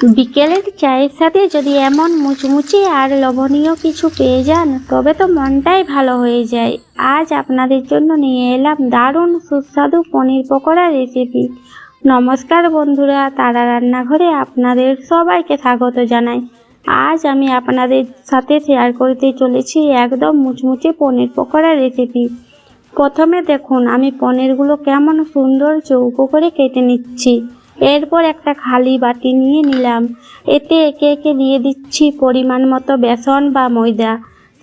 বিকেলের চায়ের সাথে যদি এমন মুচমুচে আর লোভনীয় কিছু পেয়ে যান তবে তো মনটাই ভালো হয়ে যায়। আজ আপনাদের জন্য নিয়ে এলাম দারুণ সুস্বাদু পনির পকোড়া রেসিপি। নমস্কার বন্ধুরা, তারা রান্নাঘরে আপনাদের সবাইকে স্বাগত জানাই। আজ আমি আপনাদের সাথে শেয়ার করতে চলেছি একদম মুচমুচে পনির পকোড়া রেসিপি। প্রথমে দেখুন আমি পনিরগুলো কেমন সুন্দর চৌকো করে কেটে নিচ্ছি। এরপর একটা খালি বাটি নিয়ে নিলাম। এতে একে একে দিয়ে দিচ্ছি পরিমাণ মতো বেসন বা ময়দা,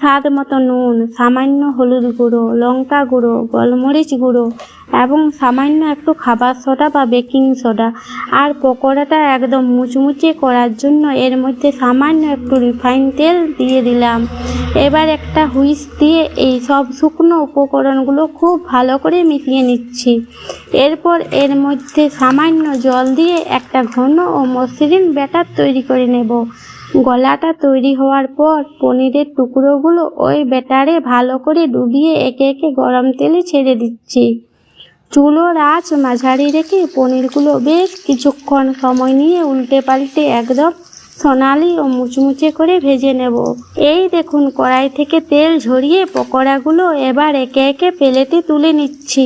স্বাদ মতো নুন, সামান্য হলুদ গুঁড়ো, লঙ্কা গুঁড়ো, গোলমরিচ গুঁড়ো এবং সামান্য একটু খাবার সোডা বা বেকিং সোডা। আর পকোড়াটা একদম মুচমুচে করার জন্য এর মধ্যে সামান্য একটু রিফাইন তেল দিয়ে দিলাম। এবার একটা হুইস্ক দিয়ে এই সব শুকনো উপকরণগুলো খুব ভালো করে মিশিয়ে নিচ্ছি। এরপর এর মধ্যে সামান্য জল দিয়ে একটা ঘন ও মসৃণ ব্যাটার তৈরি করে নেব। গলাটা তৈরি হওয়ার পর পনিরের টুকরোগুলো ওই ব্যাটারে ভালো করে ডুবিয়ে একে একে গরম তেলে ছেড়ে দিচ্ছি। চুলোর আঁচ মাঝারি রেখে পনিরগুলো বেশ কিছুক্ষণ সময় নিয়ে উল্টে পাল্টে একদম সোনালি ও মুচমুচে করে ভেজে নেব। এই দেখুন কড়াই থেকে তেল ঝরিয়ে পকোড়াগুলো এবার একে একে প্লেটে তুলে নিচ্ছি।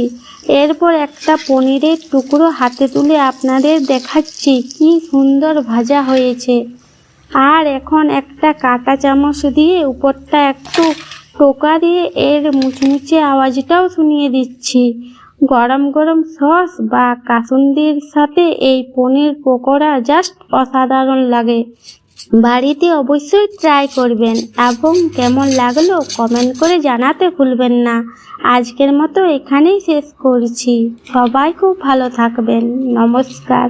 এরপর একটা পনিরের টুকরো হাতে তুলে আপনাদের দেখাচ্ছি কি সুন্দর ভাজা হয়েছে। আর এখন একটা কাঁটা চামচ দিয়ে উপরটা একটু টোকা দিয়ে এর মুচমুচে আওয়াজটাও শুনিয়ে দিচ্ছি। গরম গরম সস বা কাসুন্দির সাথে এই পনির পকোড়া জাস্ট অসাধারণ লাগে। বাড়িতে অবশ্যই ট্রাই করবেন এবং কেমন লাগলো কমেন্ট করে জানাতে ভুলবেন না। আজকের মতো এখানেই শেষ করছি। সবাই খুব ভালো থাকবেন। নমস্কার।